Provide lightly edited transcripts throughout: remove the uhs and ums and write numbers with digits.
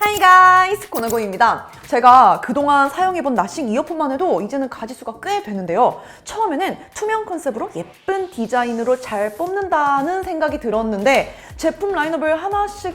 하이 가이스, 고나고입니다. 제가 그동안 사용해본 나싱 이어폰만 해도 이제는 가지수가 꽤 되는데요. 처음에는 투명 컨셉으로 예쁜 디자인으로 잘 뽑는다는 생각이 들었는데 제품 라인업을 하나씩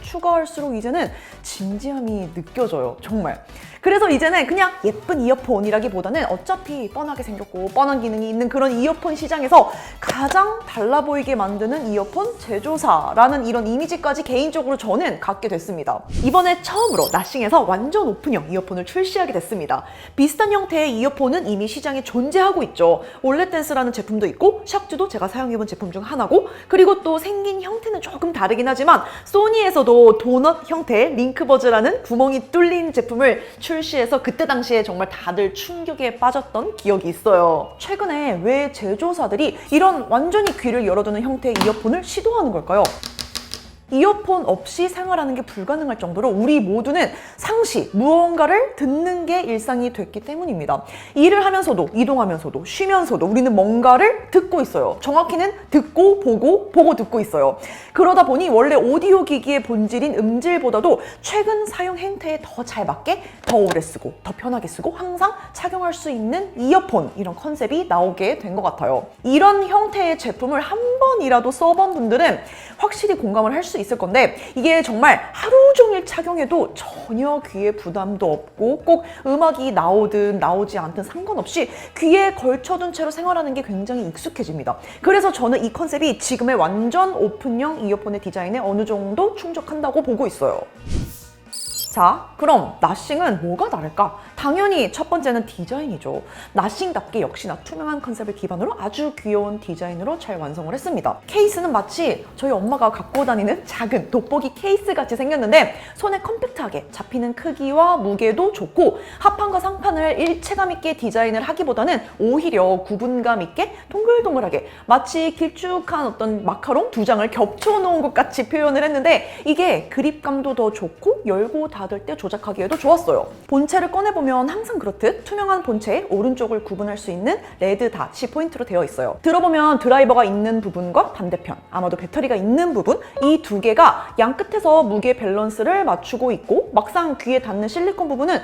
추가할수록 이제는 진지함이 느껴져요. 정말. 그래서 이제는 그냥 예쁜 이어폰이라기보다는 어차피 뻔하게 생겼고 뻔한 기능이 있는 그런 이어폰 시장에서 가장 달라 보이게 만드는 이어폰 제조사라는 이런 이미지까지 개인적으로 저는 갖게 됐습니다. 이번에 처음으로 나싱에서 완전 오픈형 이어폰을 출시하게 됐습니다. 비슷한 형태의 이어폰은 이미 시장에 존재하고 있죠. 올레댄스라는 제품도 있고 샥즈도 제가 사용해본 제품 중 하나고, 그리고 또 생긴 형태는 조금 다르긴 하지만 소니에서도 도넛 형태의 링크버즈라는 구멍이 뚫린 제품을 출시해서 그때 당시에 정말 다들 충격에 빠졌던 기억이 있어요. 최근에 왜 제조사들이 이런 완전히 귀를 열어두는 형태의 이어폰을 시도하는 걸까요? 이어폰 없이 생활하는 게 불가능할 정도로 우리 모두는 상시 무언가를 듣는 게 일상이 됐기 때문입니다. 일을 하면서도 이동하면서도 쉬면서도 우리는 뭔가를 듣고 있어요. 정확히는 듣고 보고 듣고 있어요. 그러다 보니 원래 오디오 기기의 본질인 음질보다도 최근 사용 행태에 더 잘 맞게 더 오래 쓰고 더 편하게 쓰고 항상 착용할 수 있는 이어폰, 이런 컨셉이 나오게 된 것 같아요. 이런 형태의 제품을 한 번이라도 써본 분들은 확실히 공감을 할 수 있을 건데, 이게 정말 하루 종일 착용해도 전혀 귀에 부담도 없고 꼭 음악이 나오든 나오지 않든 상관없이 귀에 걸쳐둔 채로 생활하는 게 굉장히 익숙해집니다. 그래서 저는 이 컨셉이 지금의 완전 오픈형 이어폰의 디자인에 어느 정도 충족한다고 보고 있어요. 자, 그럼 나싱은 뭐가 다를까? 당연히 첫 번째는 디자인이죠. 나싱답게 역시나 투명한 컨셉을 기반으로 아주 귀여운 디자인으로 잘 완성을 했습니다. 케이스는 마치 저희 엄마가 갖고 다니는 작은 돋보기 케이스 같이 생겼는데 손에 컴팩트하게 잡히는 크기와 무게도 좋고, 하판과 상판을 일체감 있게 디자인을 하기보다는 오히려 구분감 있게 동글동글하게 마치 길쭉한 어떤 마카롱 두 장을 겹쳐 놓은 것 같이 표현을 했는데, 이게 그립감도 더 좋고 열고 닫을 때 조작하기에도 좋았어요. 본체를 꺼내보면 항상 그렇듯 투명한 본체의 오른쪽을 구분할 수 있는 레드 닷이 포인트로 되어 있어요. 들어보면 드라이버가 있는 부분과 반대편, 아마도 배터리가 있는 부분, 이 두 개가 양 끝에서 무게 밸런스를 맞추고 있고, 막상 귀에 닿는 실리콘 부분은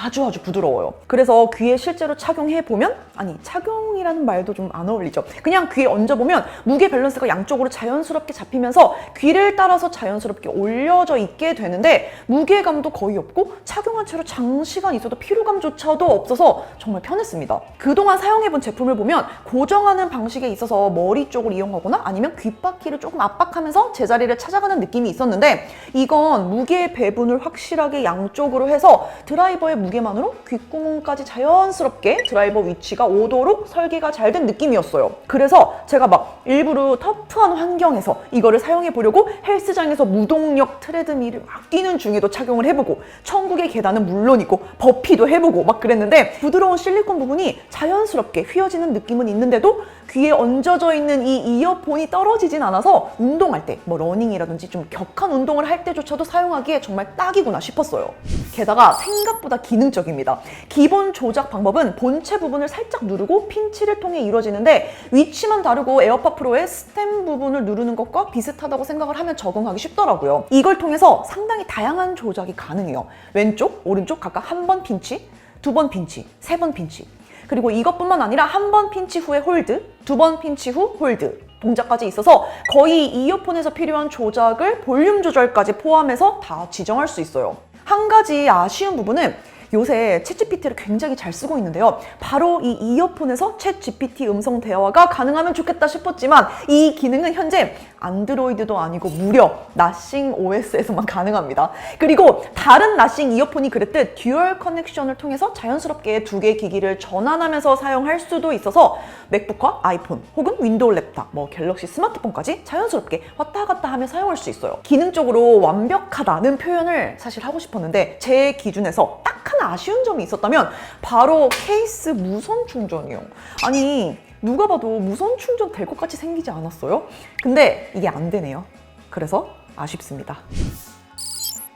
아주 부드러워요. 그래서 귀에 실제로 착용해보면, 아니 착용이라는 말도 좀 안 어울리죠. 그냥 귀에 얹어보면 무게 밸런스가 양쪽으로 자연스럽게 잡히면서 귀를 따라서 자연스럽게 올려져 있게 되는데 무게감도 거의 없고 착용한 채로 장시간 있어도 피로감조차도 없어서 정말 편했습니다. 그동안 사용해본 제품을 보면 고정하는 방식에 있어서 머리 쪽을 이용하거나 아니면 귓바퀴를 조금 압박하면서 제자리를 찾아가는 느낌이 있었는데, 이건 무게 배분을 확실하게 양쪽으로 해서 드라이버의 무게만으로 귓구멍까지 자연스럽게 드라이버 위치가 오도록 설계가 잘 된 느낌이었어요. 그래서 제가 막 일부러 터프한 환경에서 이거를 사용해 보려고 헬스장에서 무동력 트레드밀을 막 뛰는 중에도 착용을 해보고, 천국의 계단은 물론이고 버피도 해보고 막 그랬는데, 부드러운 실리콘 부분이 자연스럽게 휘어지는 느낌은 있는데도 귀에 얹어져 있는 이 이어폰이 떨어지진 않아서 운동할 때, 뭐 러닝이라든지 좀 격한 운동을 할 때조차도 사용하기에 정말 딱이구나 싶었어요. 게다가 생각보다 기능적입니다. 기본 조작 방법은 본체 부분을 살짝 누르고 핀치를 통해 이루어지는데, 위치만 다르고 에어팟 프로의 스템 부분을 누르는 것과 비슷하다고 생각을 하면 적응하기 쉽더라고요. 이걸 통해서 상당히 다양한 조작이 가능해요. 왼쪽, 오른쪽 각각 한 번 핀치, 두 번 핀치, 세 번 핀치, 그리고 이것뿐만 아니라 한 번 핀치 후에 홀드, 두 번 핀치 후 홀드 동작까지 있어서 거의 이어폰에서 필요한 조작을 볼륨 조절까지 포함해서 다 지정할 수 있어요. 한 가지 아쉬운 부분은 요새 챗GPT를 굉장히 잘 쓰고 있는데요. 바로 이 이어폰에서 챗GPT 음성 대화가 가능하면 좋겠다 싶었지만 이 기능은 현재 안드로이드도 아니고 무려 나싱 OS에서만 가능합니다. 그리고 다른 나싱 이어폰이 그랬듯 듀얼 커넥션을 통해서 자연스럽게 두 개의 기기를 전환하면서 사용할 수도 있어서 맥북과 아이폰 혹은 윈도우 랩탑, 뭐 갤럭시 스마트폰까지 자연스럽게 왔다 갔다 하며 사용할 수 있어요. 기능적으로 완벽하다는 표현을 사실 하고 싶었는데, 제 기준에서 딱 하나 아쉬운 점이 있었다면 바로 케이스 무선 충전이요. 아니 누가 봐도 무선 충전 될 것 같이 생기지 않았어요? 근데 이게 안 되네요. 그래서 아쉽습니다.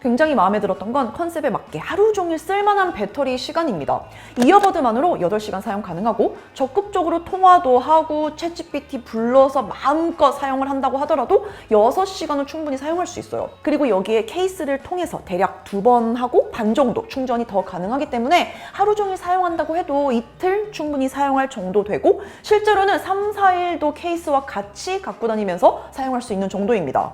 굉장히 마음에 들었던 건 컨셉에 맞게 하루 종일 쓸만한 배터리 시간입니다. 이어버드만으로 8시간 사용 가능하고 적극적으로 통화도 하고 챗GPT 불러서 마음껏 사용을 한다고 하더라도 6시간은 충분히 사용할 수 있어요. 그리고 여기에 케이스를 통해서 대략 2번 하고 반 정도 충전이 더 가능하기 때문에 하루 종일 사용한다고 해도 이틀 충분히 사용할 정도 되고 실제로는 3, 4일도 케이스와 같이 갖고 다니면서 사용할 수 있는 정도입니다.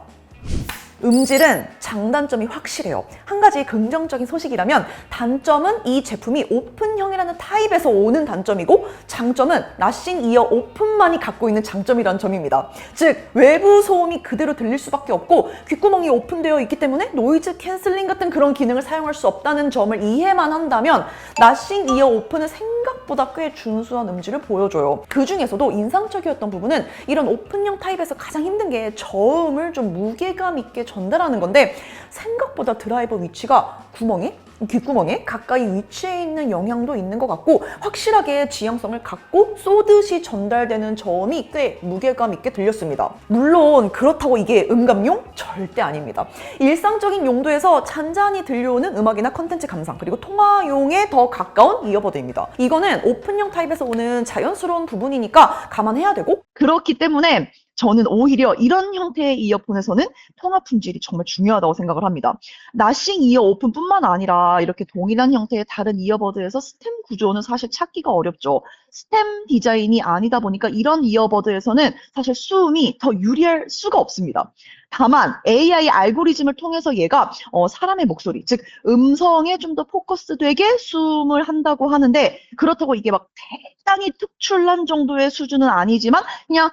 음질은 장단점이 확실해요. 한 가지 긍정적인 소식이라면 단점은 이 제품이 오픈형이라는 타입에서 오는 단점이고 장점은 나싱 이어 오픈만이 갖고 있는 장점이라는 점입니다. 즉 외부 소음이 그대로 들릴 수밖에 없고 귓구멍이 오픈되어 있기 때문에 노이즈 캔슬링 같은 그런 기능을 사용할 수 없다는 점을 이해만 한다면 나싱 이어 오픈은 생각보다 꽤 준수한 음질을 보여줘요. 그 중에서도 인상적이었던 부분은 이런 오픈형 타입에서 가장 힘든 게 저음을 좀 무게감 있게 전달하는 건데 생각보다 드라이버 위치가 귓구멍에 가까이 위치해 있는 영향도 있는 것 같고 확실하게 지향성을 갖고 쏘듯이 전달되는 저음이 꽤 무게감 있게 들렸습니다. 물론 그렇다고 이게 음감용? 절대 아닙니다. 일상적인 용도에서 잔잔히 들려오는 음악이나 컨텐츠 감상 그리고 통화용에 더 가까운 이어버드입니다. 이거는 오픈형 타입에서 오는 자연스러운 부분이니까 감안해야 되고 그렇기 때문에 저는 오히려 이런 형태의 이어폰에서는 통화 품질이 정말 중요하다고 생각을 합니다. 나싱 이어 오픈뿐만 아니라 이렇게 동일한 형태의 다른 이어버드에서 스템 구조는 사실 찾기가 어렵죠. 스템 디자인이 아니다 보니까 이런 이어버드에서는 사실 수음이 더 유리할 수가 없습니다. 다만 AI 알고리즘을 통해서 얘가 사람의 목소리, 즉 음성에 좀 더 포커스되게 수음을 한다고 하는데 그렇다고 이게 막 대단히 특출난 정도의 수준은 아니지만 그냥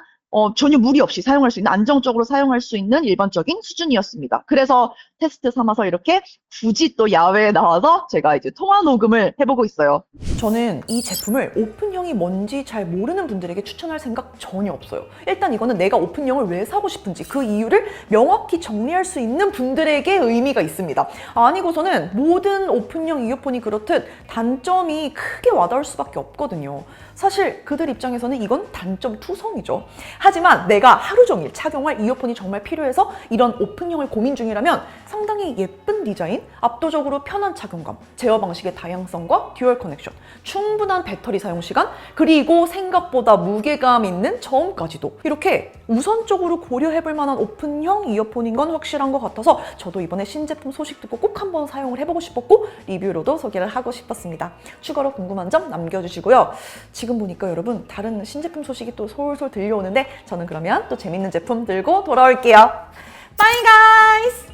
전혀 무리 없이 사용할 수 있는, 안정적으로 사용할 수 있는 일반적인 수준이었습니다. 그래서 테스트 삼아서 이렇게 굳이 또 야외에 나와서 제가 이제 통화 녹음을 해보고 있어요. 저는 이 제품을 오픈형이 뭔지 잘 모르는 분들에게 추천할 생각 전혀 없어요. 일단 이거는 내가 오픈형을 왜 사고 싶은지 그 이유를 명확히 정리할 수 있는 분들에게 의미가 있습니다. 아니고서는 모든 오픈형 이어폰이 그렇듯 단점이 크게 와닿을 수밖에 없거든요. 사실 그들 입장에서는 이건 단점 투성이죠. 하지만 내가 하루 종일 착용할 이어폰이 정말 필요해서 이런 오픈형을 고민 중이라면 상당히 예쁜 디자인, 압도적으로 편한 착용감, 제어 방식의 다양성과 듀얼 커넥션, 충분한 배터리 사용 시간, 그리고 생각보다 무게감 있는 저음까지도 이렇게 우선적으로 고려해볼 만한 오픈형 이어폰인 건 확실한 것 같아서 저도 이번에 신제품 소식 듣고 꼭 한번 사용을 해보고 싶었고 리뷰로도 소개를 하고 싶었습니다. 추가로 궁금한 점 남겨주시고요. 지금 보니까 여러분 다른 신제품 소식이 또 솔솔 들려오는데 저는 그러면 또 재밌는 제품 들고 돌아올게요. Bye guys!